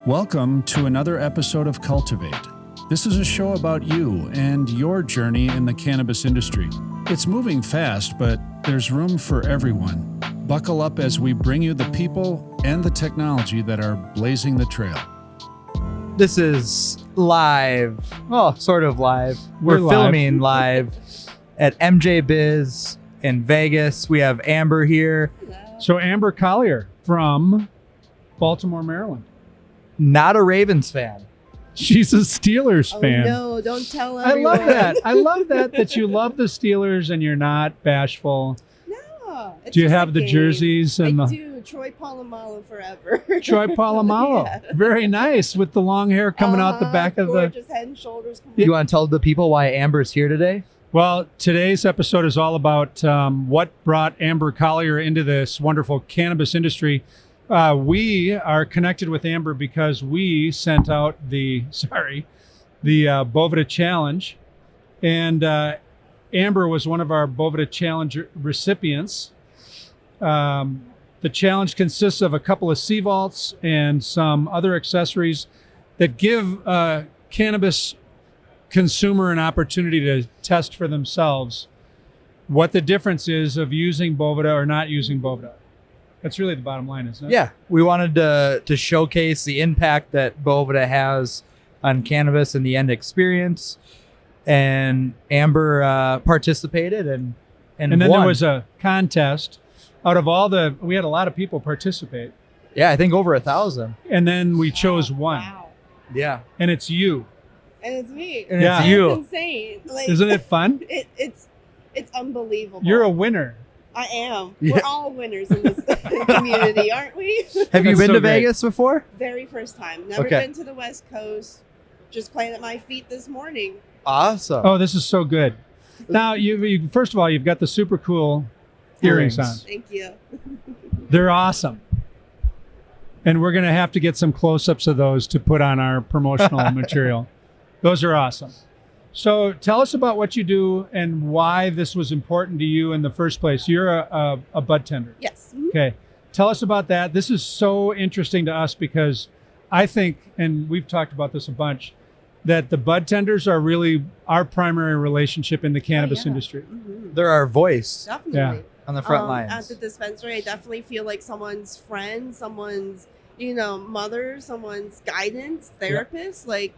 Welcome to another episode of Cultivate. This is a show about you and your journey in the cannabis industry. It's moving fast, but there's room for everyone. Buckle up as we bring you the people and the technology that are blazing the trail. This is live. Well, sort of live. We're live. filming live at MJ Biz in Vegas. We have Amber here. So Amber Collier from Baltimore, Maryland. Not a Ravens fan. She's a Steelers fan. No, don't tell I everyone. love that. I love that you love the Steelers and you're not bashful. No. It's Do you just have a the game. jerseys and I the do. Troy Polamalu forever. Troy Polamalu? Yeah. Very nice with the long hair coming out the back of the. gorgeous head and shoulders. You want to tell the people why Amber's here today? Well, today's episode is all about what brought Amber Collier into this wonderful cannabis industry. We are connected with Amber because we sent out the Boveda Challenge, and Amber was one of our Boveda Challenge recipients. The challenge consists of a couple of sea vaults and some other accessories that give cannabis consumer an opportunity to test for themselves what the difference is of using Boveda or not using Boveda. That's really the bottom line, isn't it? Yeah, we wanted to showcase the impact that Boveda has on cannabis and the end experience. And Amber participated and And then won. there was a contest. Out of we had a lot of people participate. Yeah, I think over 1,000. And then we chose one. Wow. Yeah. And it's you. And it's me. And Yeah. it's you. It's insane. Like, Isn't it fun? It's unbelievable. You're a winner. I am. Yeah. We're all winners in this community, aren't we? Have you That's been so to great. Vegas before? Very first time. Never Okay. been to the West Coast. Just playing at my feet this morning. Awesome. Oh, this is so good. Now, you first of all, you've got the super cool earrings on. Thank you. They're awesome. And we're going to have to get some close-ups of those to put on our promotional material. Those are awesome. So tell us about what you do and why this was important to you in the first place. You're a Budtender. Yes. Okay. Tell us about that. This is so interesting to us because I think, and we've talked about this a bunch, that the Budtenders are really our primary relationship in the cannabis yeah. industry. Mhm. They're our voice Definitely. on the front At lines. the dispensary, I definitely feel like someone's friend, someone's, mother, someone's guidance, therapist. Like,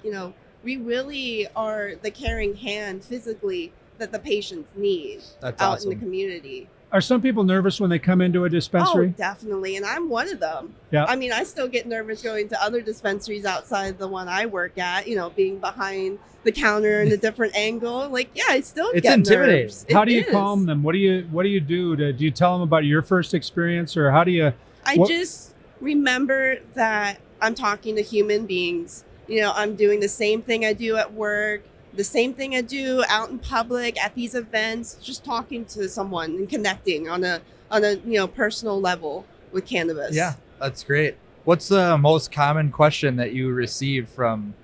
we really are the caring hand physically that the patients need That's out awesome. in the community. Are some people nervous when they come into a Oh, dispensary? definitely. And I'm one of them. Yeah. I mean, I still get nervous going to other dispensaries outside the one I work at, being behind the counter in a different angle. Like, yeah, I still It's get intimidating. nerves. How It do you is. calm them? What do you do? Do you tell them about your first experience, or how do you? I What- just remember that I'm talking to human beings. I'm doing the same thing I do at work, the same thing I do out in public at these events, just talking to someone and connecting on a personal level with cannabis. Yeah, that's great. What's the most common question that you receive from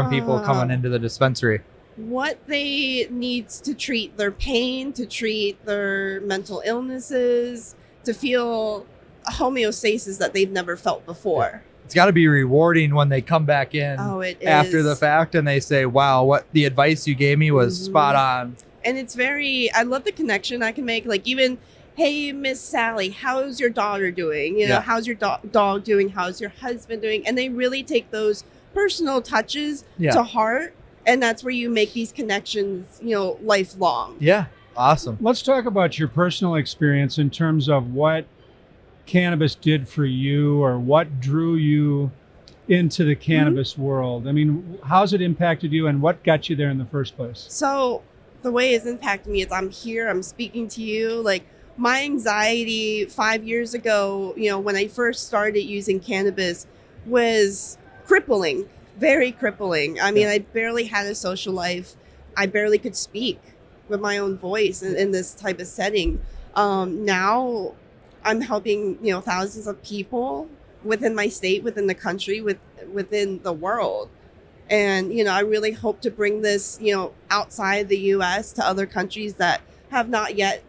people coming into the dispensary? What they need to treat their pain, to treat their mental illnesses, to feel a homeostasis that they've never felt before. It's got to be rewarding when they come back in Oh, it is. after the fact and they say, wow, what the advice you gave me was Mhm. spot on. And it's I love the connection I can make. Like, even, hey, Miss Sally, how's your daughter doing? Yeah. How's your dog doing? How's your husband doing? And they really take those personal touches Yeah. to heart. And that's where you make these connections, lifelong. Yeah, awesome. Let's talk about your personal experience in terms of what cannabis did for you, or what drew you into the cannabis world. I mean, how's it impacted you, and what got you there in the first place? So the way it's impacted me is I'm here, I'm speaking to you. Like, my anxiety 5 years ago, when I first started using cannabis, was crippling, very crippling. I mean, I barely had a social life. I barely could speak with my own voice in this type of setting. Now I'm helping, thousands of people within my state, within the country, within the world. And, I really hope to bring this, outside the U.S. to other countries that have not yet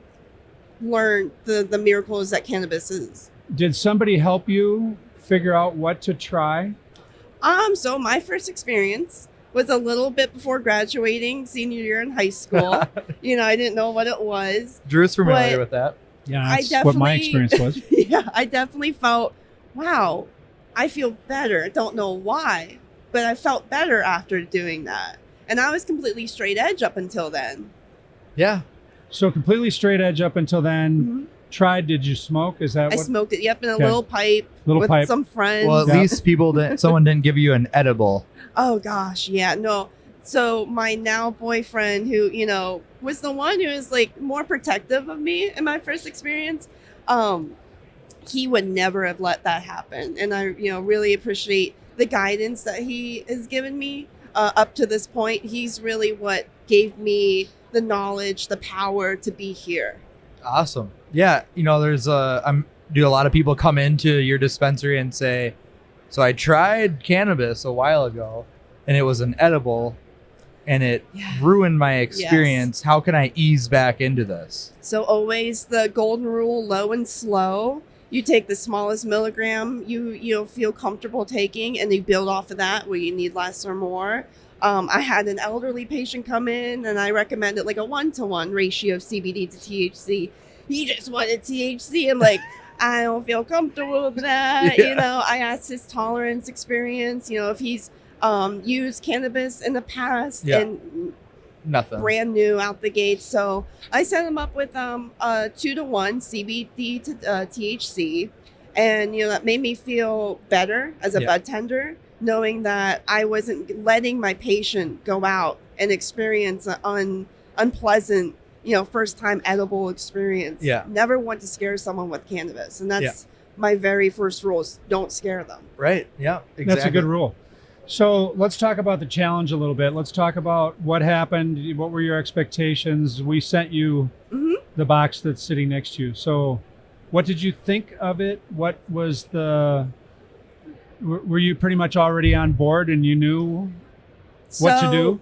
learned the miracles that cannabis is. Did somebody help you figure out what to try? So my first experience was a little bit before graduating, senior year in high school. I didn't know what it was. Drew's familiar But with that. Yeah, that's what my experience was. Yeah, I definitely felt, wow, I feel better. I don't know why, but I felt better after doing that. And I was completely straight edge up until then. Yeah. So completely straight edge up until then. Tried? Did you smoke? Is that I what? smoked it, in a little pipe with some friends. Well, at least someone didn't give you an edible. Oh gosh, yeah, no. So my now boyfriend, who was the one who was like more protective of me in my first experience, he would never have let that happen, and I really appreciate the guidance that he has given me up to this point. He's really what gave me the knowledge, the power to be here. Awesome. Yeah, there's do a lot of people come into your dispensary and say, so I tried cannabis a while ago and it was an edible and it ruined my experience. Yes. How can I ease back into this? So always the golden rule, low and slow. You take the smallest milligram you feel comfortable taking, and you build off of that where you need less or more. I had an elderly patient come in, and I recommended like a 1-to-1 ratio of CBD to THC. He just wanted THC. I'm like, I don't feel comfortable with that. Yeah. I asked his tolerance experience, if he's used cannabis in the past, and nothing, brand new out the gate. So I set him up with a 2-to-1 CBD to THC, and that made me feel better as a budtender, knowing that I wasn't letting my patient go out and experience an unpleasant, first time edible experience. Never want to scare someone with cannabis, and that's my very first rule: is don't scare them. Right. Yeah. Exactly. That's a good rule. So let's talk about the challenge a little bit. Let's talk about what happened. What were your expectations? We sent you the box that's sitting next to you. So what did you think of it? What was were you pretty much already on board and you knew what to do?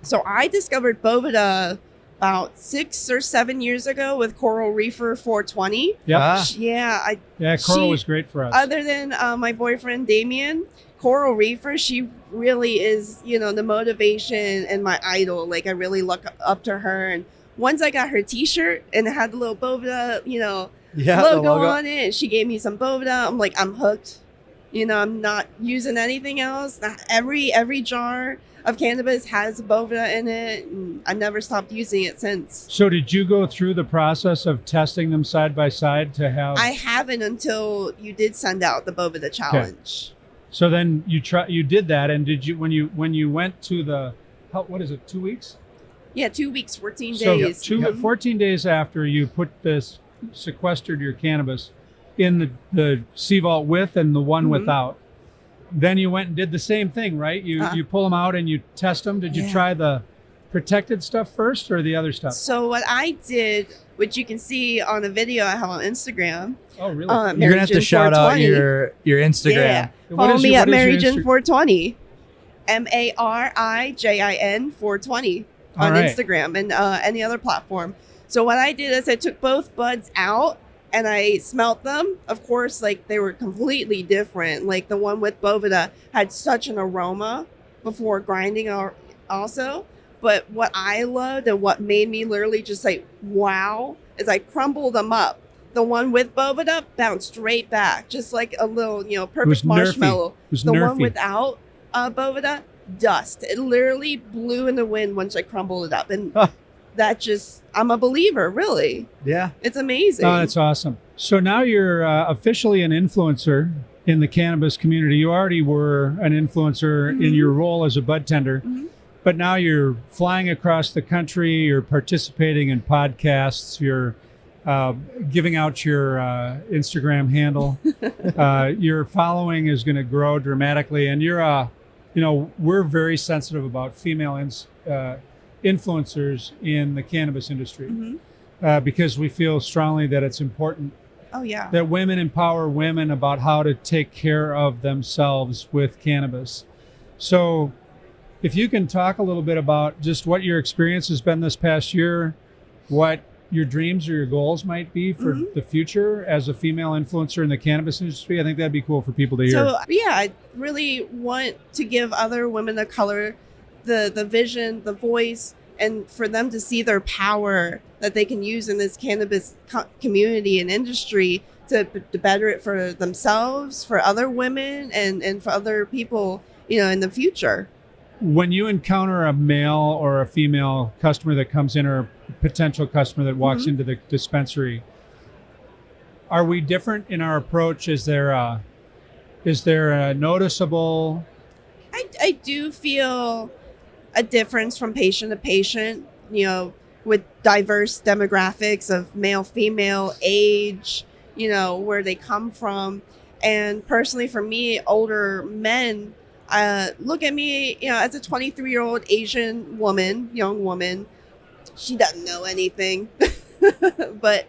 So I discovered Boveda about 6 or 7 years ago with Coral Reefer 420. Yeah. Coral was great for us. Other than my boyfriend Damien, Coral Reefer, she really is, the motivation and my idol. Like, I really look up to her. And once I got her T-shirt and it had the little Boveda, logo on it, she gave me some Boveda. I'm like, I'm hooked. I'm not using anything else. Every jar of cannabis has Boveda in it, and I never stopped using it since. So did you go through the process of testing them side by side to have? I haven't until you did send out the Boveda challenge. Okay. So then you did that, and did you when you went to the what is it, 2 weeks? Yeah, 2 weeks, 14 days. So 14 days after you sequestered your cannabis in the C-Vault with and the one without, then you went and did the same thing, right? You pull them out and you test them. Did you try the protected stuff first or the other stuff? So what I did, which you can see on a video I have on Instagram. Oh, really? You're gonna have to shout out your Instagram. Yeah. Follow me at Marijin420, MARIJIN 420 on Instagram and any other platform. So what I did is I took both buds out and I smelt them. Of course, like, they were completely different. Like, the one with Boveda had such an aroma before grinding also. But what I loved and what made me literally just like, wow, is I crumbled them up. The one with Boveda bounced straight back, just like a little, perfect marshmallow. The one without Boveda, dust. It literally blew in the wind once I crumbled it up. And that just, I'm a believer, really. Yeah. It's amazing. Oh, that's awesome. So now you're officially an influencer in the cannabis community. You already were an influencer in your role as a budtender, but now you're flying across the country, you're participating in podcasts, you're giving out your Instagram handle. Your following is going to grow dramatically, and you're, we're very sensitive about female influencers in the cannabis industry because we feel strongly that it's important that women empower women about how to take care of themselves with cannabis. So if you can talk a little bit about just what your experience has been this past year, what your dreams or your goals might be for Mhm. the future as a female influencer in the cannabis industry? I think that'd be cool for people to hear. So yeah, I really want to give other women of color the vision, the voice, and for them to see their power that they can use in this cannabis community and industry to better it for themselves, for other women, and for other people, in the future. When you encounter a male or a female customer that comes in, or a potential customer that walks Mhm. into the dispensary, are we different in our approach? Is there a noticeable? I do feel a difference from patient to patient, with diverse demographics of male, female, age, where they come from. And personally, for me, older men look at me, as a 23-year-old Asian woman, young woman. She doesn't know anything, but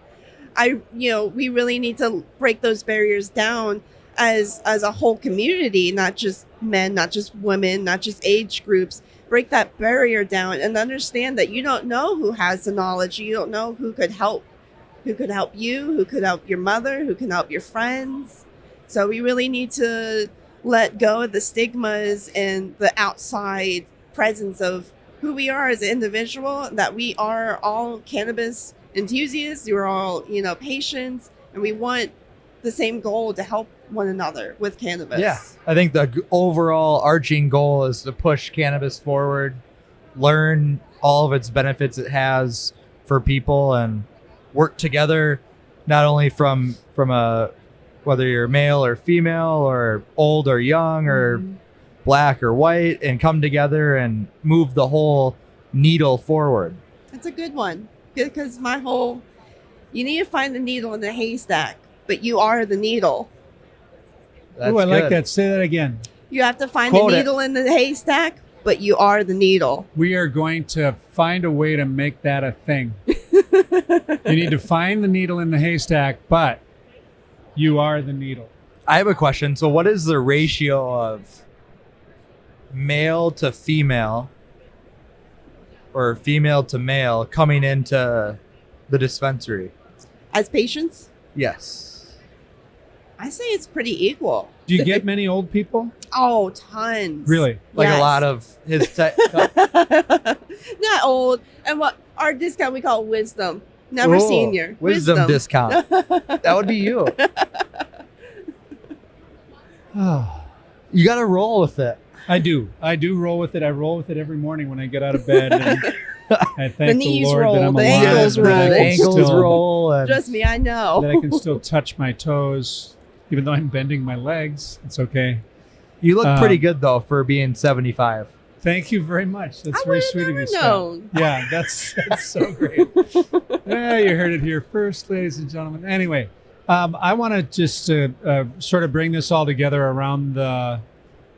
we really need to break those barriers down as a whole community, not just men, not just women, not just age groups. Break that barrier down and understand that you don't know who has the knowledge. You don't know who could help you, who could help your mother, who can help your friends. So we really need to let go of the stigmas and the outside presence of who we are as an individual, that we are all cannabis enthusiasts, we're all, patients, and we want the same goal to help one another with cannabis. Yeah, I think the overall arching goal is to push cannabis forward, learn all of its benefits it has for people, and work together, not only from a whether you're male or female or old or young or black or white, and come together and move the whole needle forward. It's a good one, because you need to find the needle in the haystack, but you are the needle. Oh, I like that. Say that again. You have to find Quote the it. needle in the haystack, but you are the needle. We are going to find a way to make that a thing. You need to find the needle in the haystack, but you are the needle. I have a question. So what is the ratio of male to female or female to male coming into the dispensary? As patients, Yes. I say it's pretty equal. Do you get many old people? Oh, tons. Really? Like Yes. a lot of his Not old. And what our discount we call wisdom. Never Ooh, senior. wisdom discount. That would be you. You got to roll with it. I do roll with it. I roll with it every morning when I get out of bed. And I thank The knees Lord roll, that I'm the alive. ankles that I roll. can Ankles still- roll. And Trust me, I know. That I can still touch my toes, even though I'm bending my legs. It's okay. You look pretty good, though, for being 75. Thank you very much. That's I very would've sweet of never you, Scott. known. Yeah, that's so great. Yeah, you heard it here first, ladies and gentlemen. Anyway, I want to just sort of bring this all together around the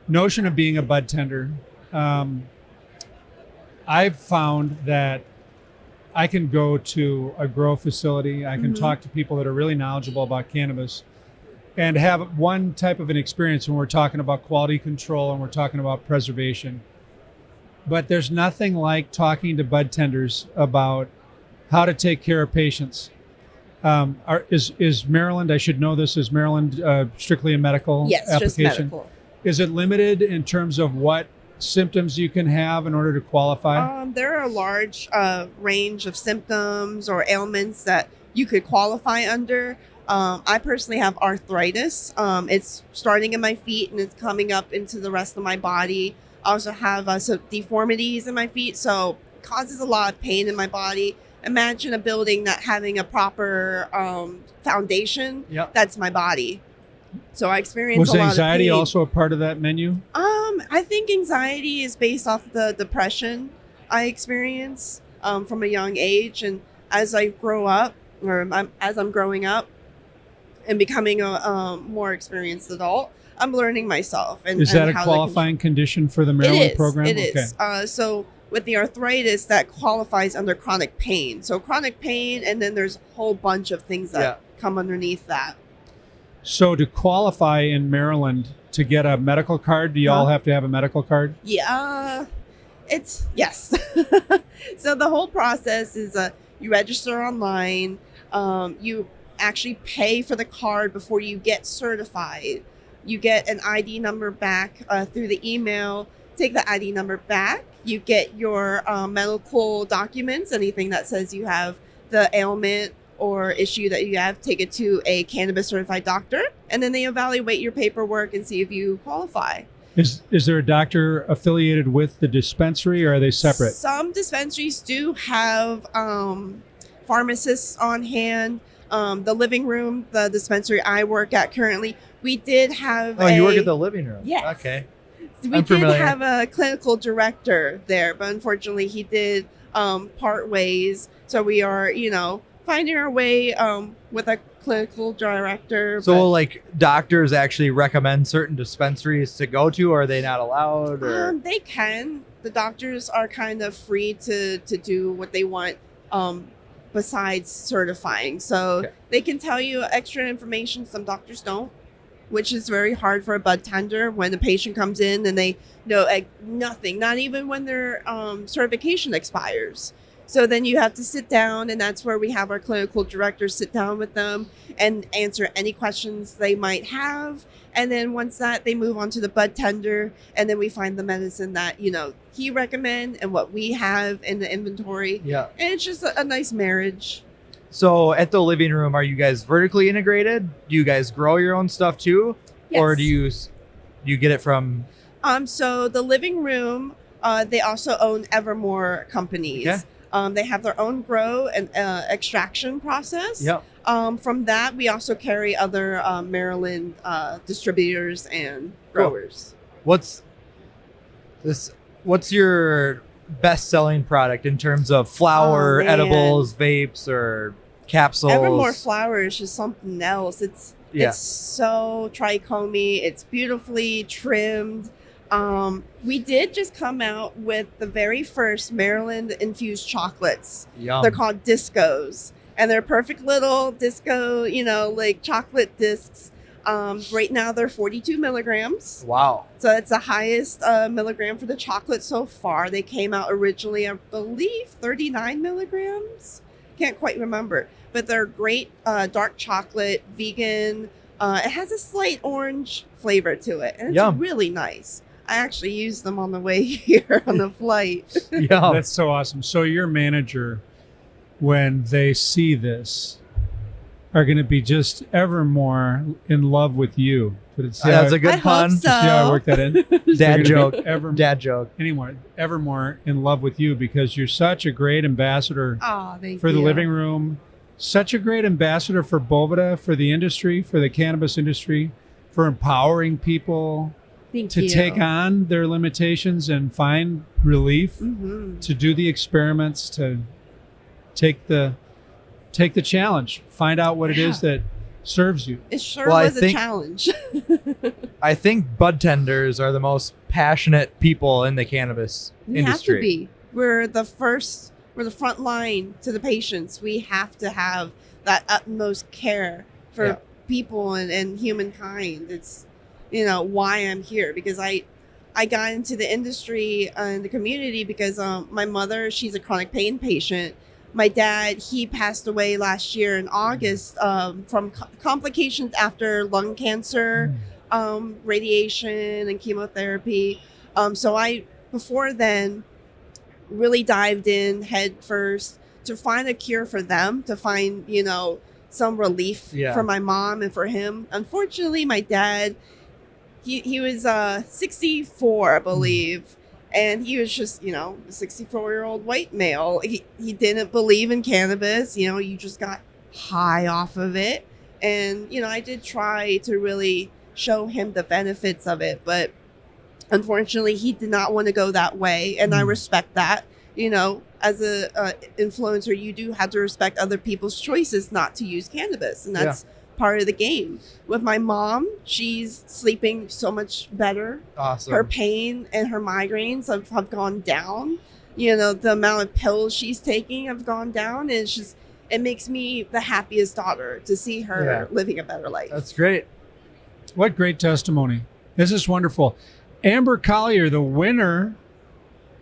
notion of being a budtender. I've found that I can go to a grow facility. I can talk to people that are really knowledgeable about cannabis and have one type of an experience when we're talking about quality control and we're talking about preservation. But there's nothing like talking to bud tenders about how to take care of patients. Is Maryland, I should know this, is Maryland strictly a medical Yes, application? just medical. Is it limited in terms of what symptoms you can have in order to qualify? There are a large range of symptoms or ailments that you could qualify under. I personally have arthritis. It's starting in my feet and it's coming up into the rest of my body. I also have some deformities in my feet, so it causes a lot of pain in my body. Imagine a building not having a proper foundation. Yep. That's my body. So I experience Was a lot of anxiety pain. also a part of that menu? I think anxiety is based off the depression I experience from a young age, and as I grow up, as I'm growing up and becoming a more experienced adult, I'm learning myself. And Is that and a how to qualifying condition for the It Maryland is. program? It is. So with the arthritis, that qualifies under chronic pain. So chronic pain, and then there's a whole bunch of things that come underneath that. So to qualify in Maryland to get a medical card, do you all have to have a medical card? Yeah, it's yes. So the whole process is You register online. You actually pay for the card before you get certified. You get an ID number back through the email. Take the ID number back. You get your medical documents, anything that says you have the ailment or issue that you have, take it to a cannabis certified doctor, and then they evaluate your paperwork and see if you qualify. Is there a doctor affiliated with the dispensary, or are they separate? Some dispensaries do have pharmacists on hand. The Living Room, the dispensary I work at currently, we did have you work at the Living Room? Yes. Okay. We did have a clinical director there, but unfortunately he did part ways. So we are, finding our way with a clinical director. So like doctors actually recommend certain dispensaries to go to, or are they not allowed? Or? They can. The doctors are kind of free to do what they want besides certifying. So they can tell you extra information. Some doctors don't, which is very hard for a budtender when the patient comes in and they know nothing, not even when their certification expires. So then you have to sit down, and that's where we have our clinical directors sit down with them and answer any questions they might have. And then once that, they move on to the budtender, and then we find the medicine that, he recommend and what we have in the inventory. Yeah. And it's just a nice marriage. So at the Living Room, are you guys vertically integrated? Do you guys grow your own stuff too? Yes. Or do you get it from? So the Living Room, they also own Evermore companies. Okay. They have their own grow and extraction process. Yep. From that, we also carry other Maryland distributors and growers. What's your best-selling product in terms of flower, man. edibles, vapes, or capsules? Evermore flower is just something else. It's so trichomy. It's beautifully trimmed. We did just come out with the very first Maryland infused chocolates. Yum. They're called discos, and they're perfect little disco, like chocolate discs. Right now they're 42 milligrams. Wow. So it's the highest milligram for the chocolate so far. They came out originally, I believe, 39 milligrams. Can't quite remember, but they're great dark chocolate, vegan. It has a slight orange flavor to it, and it's really nice. I actually used them on the way here on the flight. Yeah, that's so awesome. So your manager, when they see this, are going to be just ever more in love with you. That's a good pun. Hope so. See how I work that in? Dad joke. Dad joke. Ever more in love with you, because you're such a great ambassador for the Living Room. Such a great ambassador for Boveda, for the industry, for the cannabis industry, for empowering people to take on their limitations and find relief, to do the experiments, to take the challenge, find out what it is that serves you. It sure was a challenge. I think budtenders are the most passionate people in the cannabis industry. We have to be. We're the front line to the patients. We have to have that utmost care for people and humankind. It's, why I'm here, because I got into the industry and the community because my mother, she's a chronic pain patient. My dad, he passed away last year in August from complications after lung cancer, radiation and chemotherapy. So I, before then, really dived in head first to find a cure for them, to find, some relief for my mom and for him. Unfortunately, my dad, he was 64, I believe. And he was just, a 64-year-old white male. He didn't believe in cannabis. You just got high off of it. And, I did try to really show him the benefits of it. But unfortunately, he did not want to go that way. And I respect that. As a influencer, you do have to respect other people's choices not to use cannabis. And that's part of the game. With my mom, she's sleeping so much better. Awesome. Her pain and her migraines have gone down. The amount of pills she's taking have gone down. And it makes me the happiest daughter to see her living a better life. That's great. What great testimony. This is wonderful. Amber Collier, the winner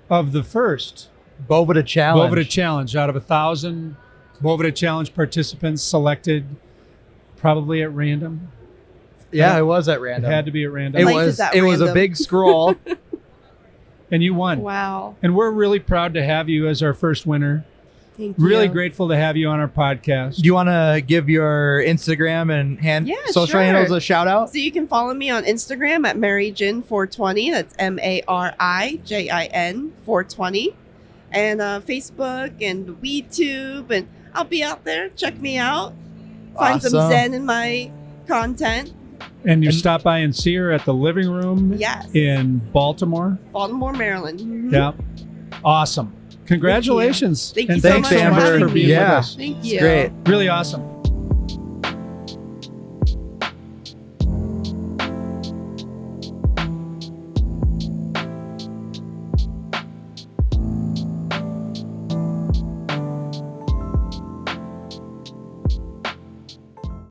of the first Boveda Challenge. Out of 1,000 Boveda Challenge participants selected probably at random. Yeah, it was at It random. had to be at random. It Life was is at it was a random. big scroll. And you won. Wow. And we're really proud to have you as our first winner. Thank you. Really grateful to have you on our podcast. Do you want to give your Instagram and Yeah, social sure. handles a shout out? So you can follow me on Instagram at MaryJin420. That's MarijIN 420. And Facebook and WeTube. And I'll be out there. Check me out. Find some Awesome. zen in my content. And you stop by and see her at the living room Yes. in Baltimore. Baltimore, Maryland. Mhm. Yeah. Awesome. Congratulations. Thank you And so thanks much so for much having for me. being with Yeah. us. Thank It's you. great. Really awesome.